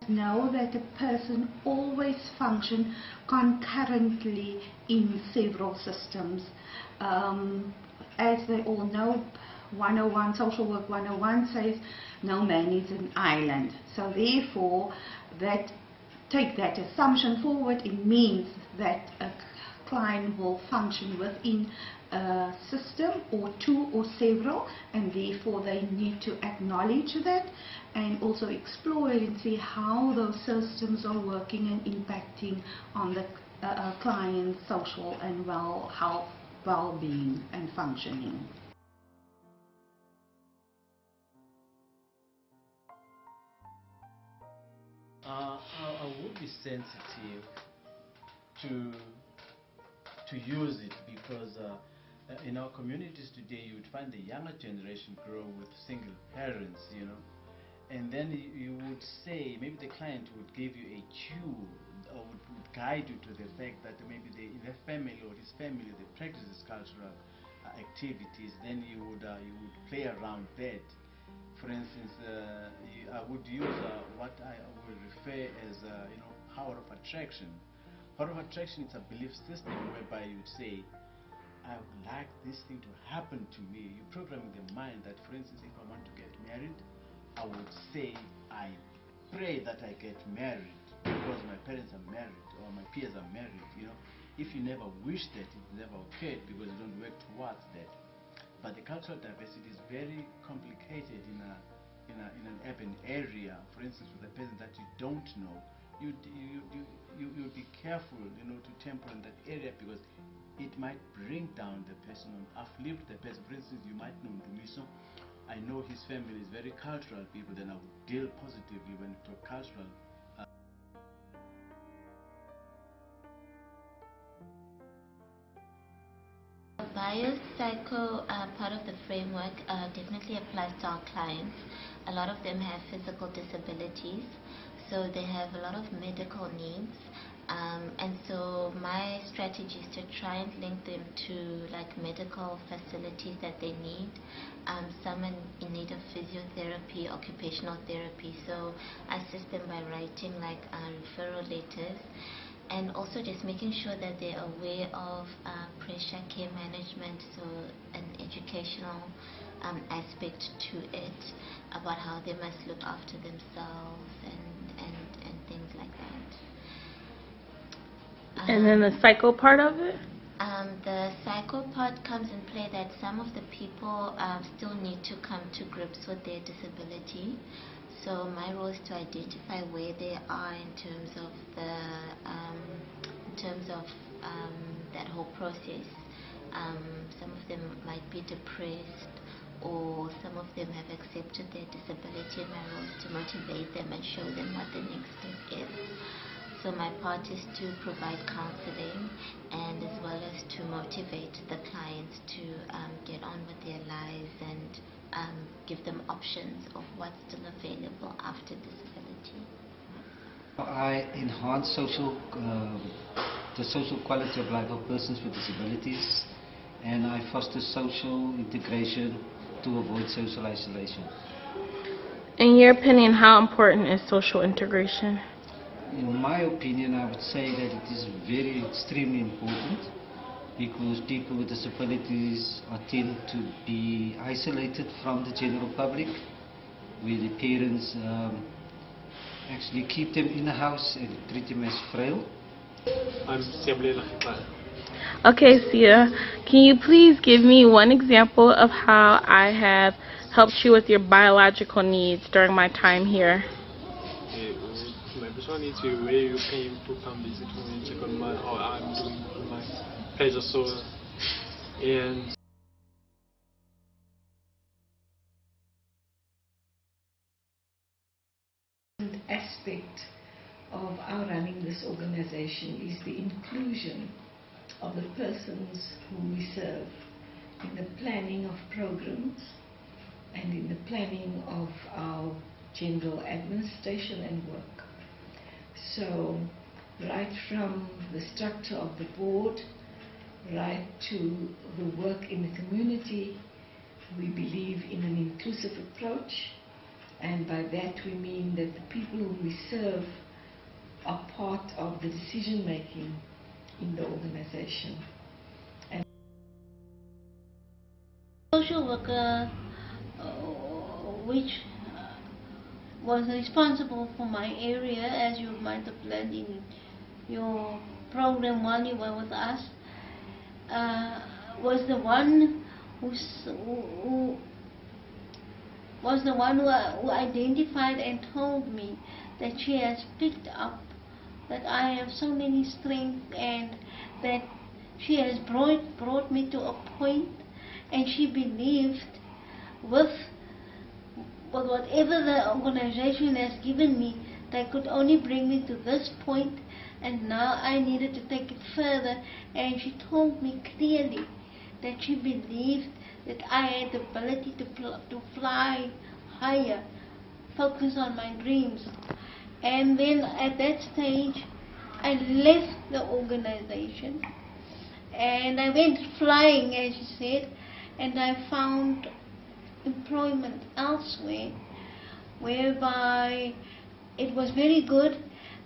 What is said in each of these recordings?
Know that a person always functions concurrently in several systems. As they all know, 101, Social Work 101 says no man is an island. So therefore, take that assumption forward, it means that a client will function within a system or two or several, and therefore they need to acknowledge that and also explore and see how those systems are working and impacting on the client's social and health, well-being and functioning. I would be sensitive to use it because in our communities today you would find the younger generation grow with single parents, and then you would say, maybe the client would give you a cue or would guide you to the fact that maybe in their family or his family they practice these cultural activities. Then you would play around that. For instance, I would use what I would refer as power of attraction. Power of attraction is a belief system whereby you would say, I would like this thing to happen to me. You program in the mind that, for instance, if I want to get married, I would say, I pray that I get married because my parents are married or my peers are married. If you never wish that, it never occurred because you don't work towards that. But the cultural diversity is very complicated in an urban area. For instance, with a person that you don't know, you'd be careful, to temper in that area because it might bring down the person or uplift the person. For instance, you might know Ndumiso. I know his family is very cultural people, then I would deal positively when we talk cultural. Biopsycho part of the framework definitely applies to our clients. A lot of them have physical disabilities, so they have a lot of medical needs, and so my strategy is to try and link them to medical facilities that they need. Some in need of physiotherapy, occupational therapy, so I assist them by writing referral letters, and also just making sure that they're aware of pressure care management, so an educational aspect to it about how they must look after themselves and things like that. And then the psycho part of it? The psycho part comes in play that some of the people still need to come to grips with their disability. So my role is to identify where they are in terms of that whole process. Some of them might be depressed, or some of them have accepted their disability, and my role is to motivate them and show them what the next step is. So my part is to provide counseling and as well as to motivate the clients to get on with their lives and give them options of what's still available after disability. I enhance the social quality of life of persons with disabilities, and I foster social integration to avoid social isolation. In your opinion, how important is social integration? In my opinion, I would say that it is very extremely important because people with disabilities tend to be isolated from the general public, where the parents actually keep them in the house and treat them as frail. I'm Siamlela Khipala. Okay, Sia, can you please give me one example of how I have helped you with your biological needs during my time here? My personal needs where you came to come visit me and check on how I'm doing with my pleasure soul and aspect of our running this organization is the inclusion of the persons whom we serve in the planning of programs and in the planning of our general administration and work. So right from the structure of the board right to the work in the community, we believe in an inclusive approach and by that we mean that the people whom we serve are part of the decision making in the organization. Social worker which was responsible for my area, as you might have learned in your program while you were with us, was the one who identified and told me that she has picked up that I have so many strengths, and that she has brought me to a point, and she believed with whatever the organization has given me, they could only bring me to this point, and now I needed to take it further. And she told me clearly that she believed that I had the ability to fly higher, focus on my dreams. And then at that stage, I left the organization and I went flying, as she said, and I found employment elsewhere, whereby it was very good,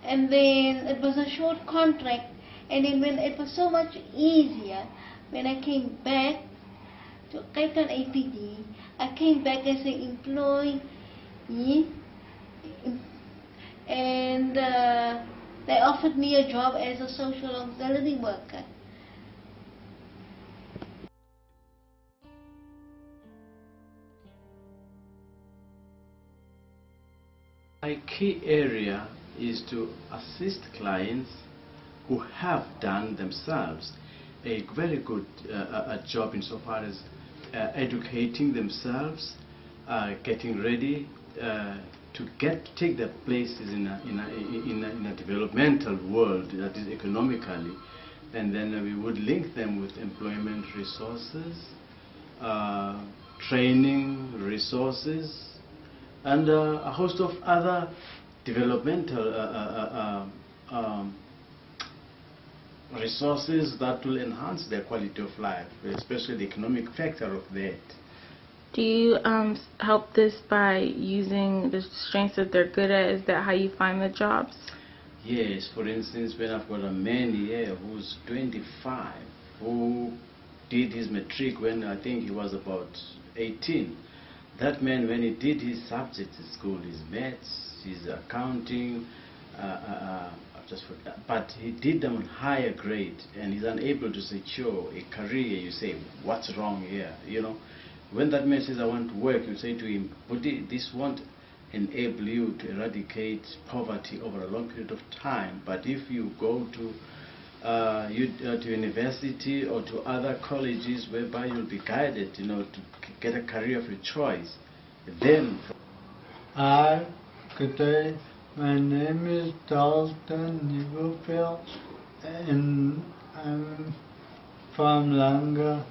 and then it was a short contract, and then when it was so much easier when I came back to Cape Town APD, I came back as an employee, and they offered me a job as a social auxiliary worker. My key area is to assist clients who have done themselves a very good job insofar as educating themselves, getting ready to take their places in a developmental world, that is economically, and then we would link them with employment resources, training resources, and a host of other developmental resources that will enhance their quality of life, especially the economic factor of that. Do you help this by using the strengths that they're good at? Is that how you find the jobs? Yes, for instance, when I've got a man here who's 25, who did his matric when I think he was about 18. That man, when he did his subjects at school, his maths, his accounting, just forgot, but he did them on higher grade, and he's unable to secure a career. You say, what's wrong here? You know, when that man says, I want to work, you say to him, but this won't enable you to eradicate poverty over a long period of time. But if you go to university or to other colleges whereby you'll be guided, you know, to get a career of your choice, then. Hi, good day. My name is Dalton Nibelfeld, and I'm from Langa.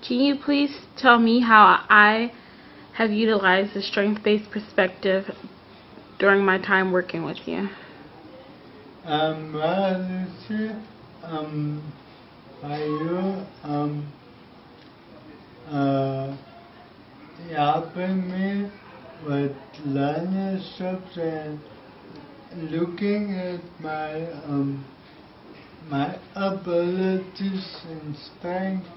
Can you please tell me how I have utilized the strength-based perspective during my time working with you? Well, helping me with learnerships and looking at my my abilities and strengths,